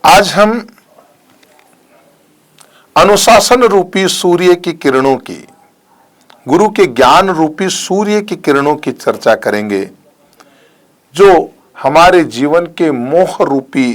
आज हम अनुशासन रूपी सूर्य की किरणों की, गुरु के ज्ञान रूपी सूर्य की किरणों की चर्चा करेंगे, जो हमारे जीवन के मोह रूपी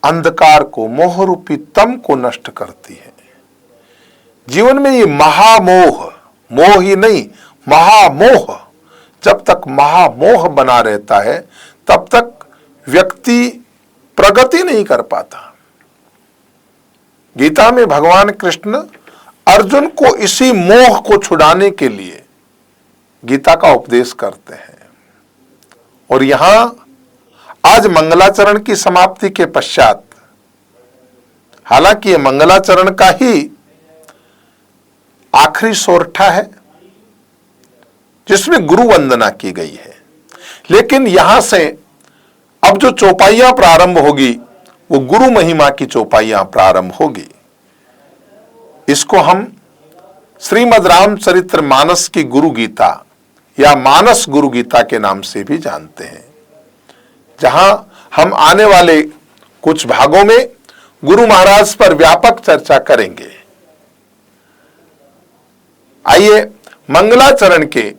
अंधकार को, मोह रूपी तम को नष्ट करती है। जीवन में ये महामोह, मोह ही नहीं महामोह, जब तक महामोह बना रहता है तब तक व्यक्ति प्रगति नहीं कर पाता। गीता में भगवान कृष्ण अर्जुन को इसी मोह को छुड़ाने के लिए गीता का उपदेश करते हैं। और यहां आज मंगलाचरण की समाप्ति के पश्चात, हालांकि यह मंगलाचरण का ही आखिरी सोरठा है जिसमें गुरु वंदना की गई है, लेकिन यहां से अब जो चौपाइयां प्रारंभ होगी वो गुरु महिमा की चौपाइयां प्रारंभ होगी। इसको हम श्रीमद् रामचरित्र मानस की गुरु गीता या मानस गुरु गीता के नाम से भी जानते हैं, जहां हम आने वाले कुछ भागों में गुरु महाराज पर व्यापक चर्चा करेंगे। आइए मंगलाचरण के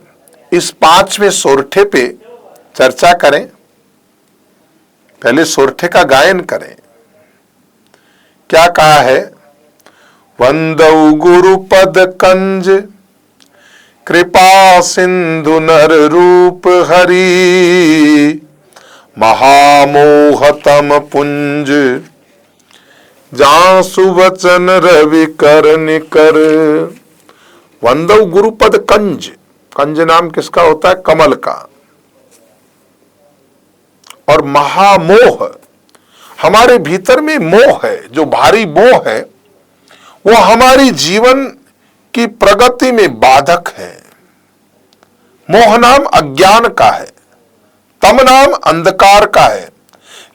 इस 5वें सोरठे पे चर्चा करें। पहले सोरठे का गायन करें। क्या कहा है? वंदौ गुरु पद कंज, कृपा सिंधु नर रूप हरि, महामोहतम पुंज, जासु वचन रवि कर निकर। वंदौ गुरुपद कंज, कंज नाम किसका होता है? कमल का। और महामोह, हमारे भीतर में मोह है, जो भारी मोह है वो हमारी जीवन की प्रगति में बाधक है। मोह नाम अज्ञान का है, तम नाम अंधकार का है।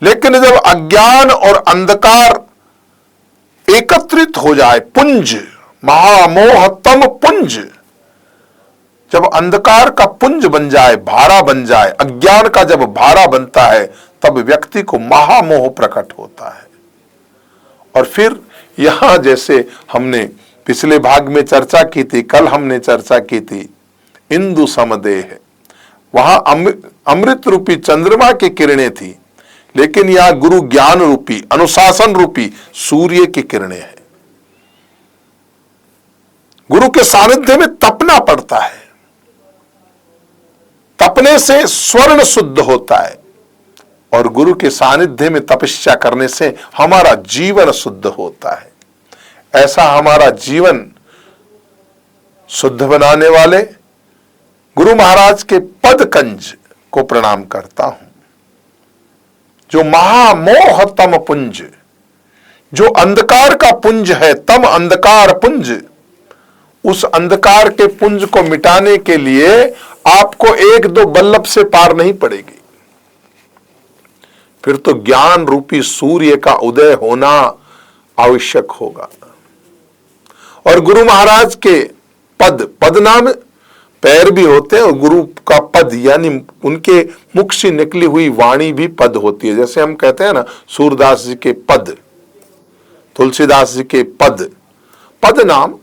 लेकिन जब अज्ञान और अंधकार एकत्रित हो जाए, पुंज, महामोह तम पुंज, जब अंधकार का पुंज बन जाए, भारा बन जाए, अज्ञान का जब भारा बनता है, तब व्यक्ति को महामोह प्रकट होता है। और फिर यहां जैसे हमने पिछले भाग में चर्चा की थी, कल हमने चर्चा की थी, इंदु समदेह, वहां अमृत रूपी चंद्रमा की किरणें थी, लेकिन यहां गुरु ज्ञान रूपी, अनुशासन रूपी सूर्य की किरणें हैं। गुरु के सानिध्य में तपना पड़ता है, तपने से स्वर्ण शुद्ध होता है, और गुरु के सानिध्य में तपस्या करने से हमारा जीवन शुद्ध होता है। ऐसा हमारा जीवन शुद्ध बनाने वाले गुरु महाराज के पद कंज को प्रणाम करता हूं, जो महामोह तम पुंज, जो अंधकार का पुंज है, तम अंधकार पुंज, उस अंधकार के पुंज को मिटाने के लिए आपको 1-2 बल्लभ से पार नहीं पड़ेगी। फिर तो ज्ञान रूपी सूर्य का उदय होना आवश्यक होगा। और गुरु महाराज के पद, पद नाम पैर भी होते हैं, और गुरु का पद यानी उनके मुख से निकली हुई वाणी भी पद होती है। जैसे हम कहते हैं ना, सूरदास जी के पद, तुलसीदास जी के पद, पद नाम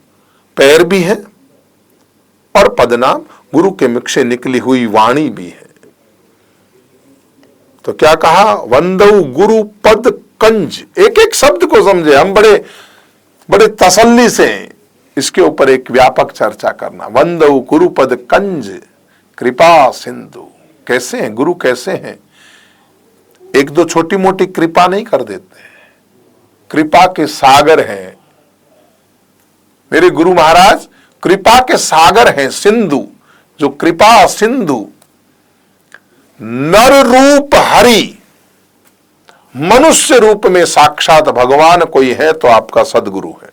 पैर भी है और पद नाम गुरु के मुख से निकली हुई वाणी भी है। तो क्या कहा? वंदौ गुरु पद कंज। एक एक शब्द को समझे, हम बड़े बड़े तसल्ली से इसके ऊपर एक व्यापक चर्चा करना। वंदौ गुरु पद कंज, कृपा सिंधु। कैसे हैं गुरु? कैसे हैं? 1-2 छोटी मोटी कृपा नहीं कर देते, कृपा के सागर हैं मेरे गुरु महाराज। कृपा के सागर हैं, सिंधु, जो कृपा सिंधु, नर रूप हरि, मनुष्य रूप में साक्षात भगवान कोई है तो आपका सदगुरु है।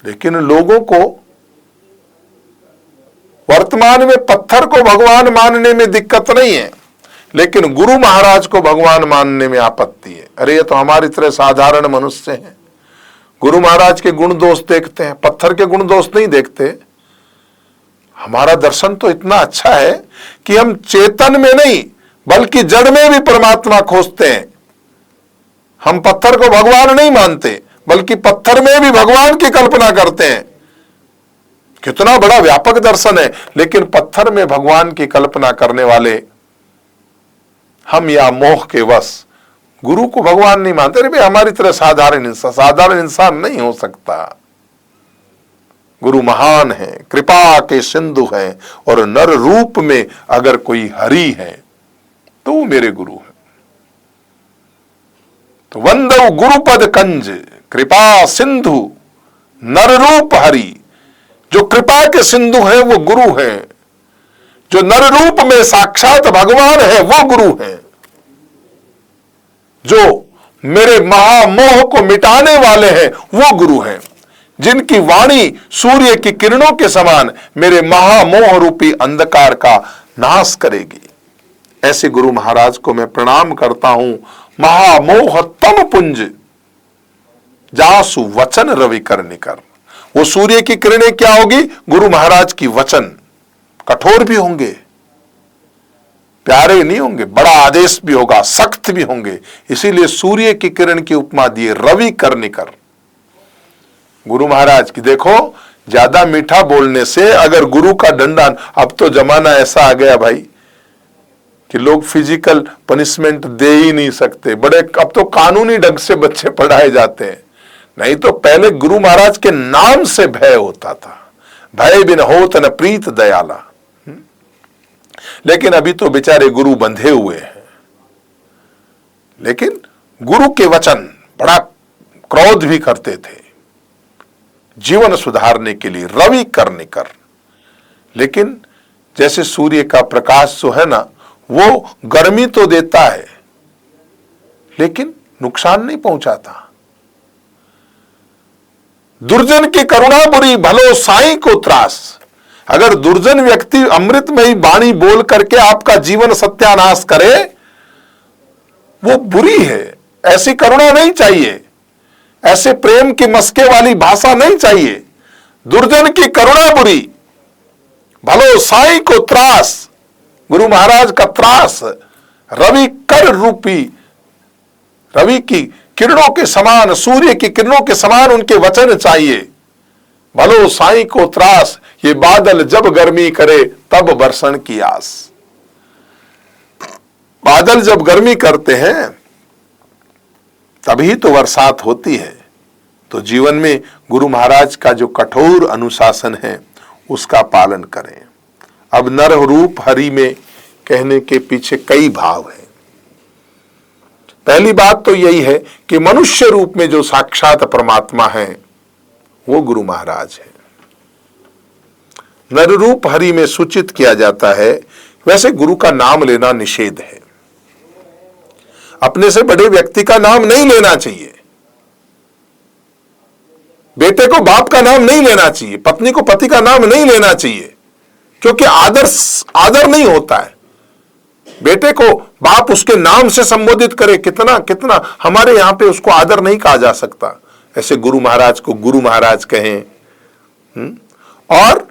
लेकिन लोगों को वर्तमान में पत्थर को भगवान मानने में दिक्कत नहीं है, लेकिन गुरु महाराज को भगवान मानने में आपत्ति है। अरे ये तो हमारी तरह साधारण मनुष्य हैं, गुरु महाराज के गुण दोष देखते हैं, पत्थर के गुण दोष नहीं देखते। हमारा दर्शन तो इतना अच्छा है कि हम चेतन में नहीं बल्कि जड़ में भी परमात्मा खोजते हैं। हम पत्थर को भगवान नहीं मानते, बल्कि पत्थर में भी भगवान की कल्पना करते हैं। कितना बड़ा व्यापक दर्शन है। लेकिन पत्थर में भगवान की कल्पना करने वाले हम या मोह के वश गुरु को भगवान नहीं मानते। अरे भाई, हमारी तरह साधारण इंसान नहीं हो सकता। गुरु महान है, कृपा के सिंधु है, और नर रूप में अगर कोई हरि है तो वो मेरे गुरु है। तो वंदौ गुरुपद कंज कृपा सिंधु नर रूप हरि। जो कृपा के सिंधु है वो गुरु है। जो नर रूप में साक्षात भगवान है वो गुरु है। जो मेरे महामोह को मिटाने वाले हैं वो गुरु हैं। जिनकी वाणी सूर्य की किरणों के समान मेरे महामोह रूपी अंधकार का नाश करेगी, ऐसे गुरु महाराज को मैं प्रणाम करता हूं। महामोह तम पुंज जासु वचन रवि कर निकर। वो सूर्य की किरणें क्या होगी? गुरु महाराज की वचन। कठोर भी होंगे, प्यारे नहीं होंगे, बड़ा आदेश भी होगा, सख्त भी होंगे। इसीलिए सूर्य की किरण की उपमा दिए रवि कर निकर। गुरु महाराज की देखो, ज्यादा मीठा बोलने से अगर गुरु का डंडा, अब तो जमाना ऐसा आ गया भाई कि लोग फिजिकल पनिशमेंट दे ही नहीं सकते। बड़े अब तो कानूनी ढंग से बच्चे पढ़ाए जाते हैं। नहीं तो पहले गुरु महाराज के नाम से भय होता था। भय बिन होत न प्रीत दयाला। लेकिन अभी तो बेचारे गुरु बंधे हुए हैं। लेकिन गुरु के वचन बड़ा क्रोध भी करते थे जीवन सुधारने के लिए, रवि कर निकर। लेकिन जैसे सूर्य का प्रकाश जो है ना, वो गर्मी तो देता है लेकिन नुकसान नहीं पहुंचाता। दुर्जन की करुणा बुरी भलो साईं को त्रास। अगर दुर्जन व्यक्ति अमृतमयी वाणी बोल करके आपका जीवन सत्यानाश करे, वो बुरी है। ऐसी करुणा नहीं चाहिए, ऐसे प्रेम की मस्के वाली भाषा नहीं चाहिए। दुर्जन की करुणा बुरी भलो साईं को त्रास। गुरु महाराज का त्रास रवि कर रूपी, रवि की किरणों के समान, सूर्य की किरणों के समान उनके वचन चाहिए। भलो साईं को त्रास, ये बादल जब गर्मी करे तब बरसन की आस। बादल जब गर्मी करते हैं तभी तो बरसात होती है। तो जीवन में गुरु महाराज का जो कठोर अनुशासन है उसका पालन करें। अब नर रूप हरि में कहने के पीछे कई भाव हैं। पहली बात तो यही है कि मनुष्य रूप में जो साक्षात परमात्मा है वो गुरु महाराज है। नर रूप हरि में सूचित किया जाता है। वैसे गुरु का नाम लेना निषेध है। अपने से बड़े व्यक्ति का नाम नहीं लेना चाहिए। बेटे को बाप का नाम नहीं लेना चाहिए, पत्नी को पति का नाम नहीं लेना चाहिए, क्योंकि आदर नहीं होता है। बेटे को बाप उसके नाम से संबोधित करे, कितना कितना हमारे यहां पे उसको आदर नहीं कहा जा सकता। ऐसे गुरु महाराज को गुरु महाराज कहें, और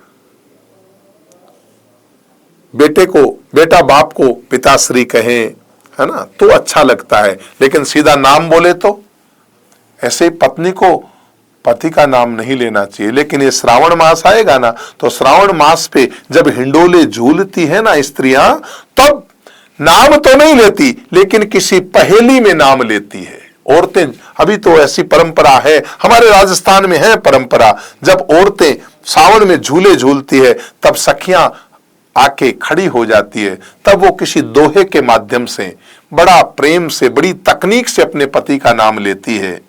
बेटे को, बेटा बाप को पिताश्री कहें, है ना, तो अच्छा लगता है। लेकिन सीधा नाम बोले तो, ऐसे पत्नी को पति का नाम नहीं लेना चाहिए। लेकिन ये श्रावण मास आएगा ना, तो श्रावण मास पे जब हिंडोले झूलती है ना स्त्रियां, तब नाम तो नहीं लेती लेकिन किसी पहेली में नाम लेती है। औरतें, अभी तो ऐसी परंपरा है, हमारे राजस्थान में है परंपरा, जब औरतें सावन में झूले झूलती है तब सखियां आके खड़ी हो जाती है, तब वो किसी दोहे के माध्यम से बड़ा प्रेम से, बड़ी तकनीक से अपने पति का नाम लेती है।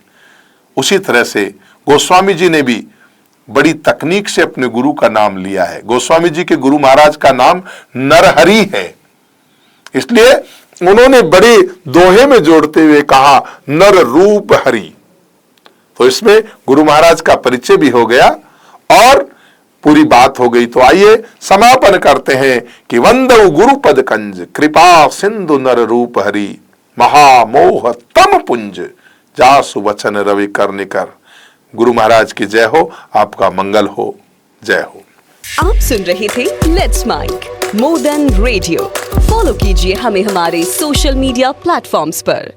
उसी तरह से गोस्वामी जी ने भी बड़ी तकनीक से अपने गुरु का नाम लिया है। गोस्वामी जी के गुरु महाराज का नाम नरहरि है, इसलिए उन्होंने बड़े दोहे में जोड़ते हुए कहा नर रूप हरि। तो इसमें गुरु महाराज का परिचय भी हो गया और पूरी बात हो गई। तो आइए समापन करते हैं कि वंदौ गुरुपद कंज कृपा सिंधु नर रूप हरि, महामोह तम पुंज जासु वचन रवि कर निकर। गुरु महाराज की जय हो, आपका मंगल हो, जय हो। आप सुन रहे थे let's mic more than radio. Follow कीजिए हमें हमारे सोशल मीडिया प्लेटफॉर्म्स पर।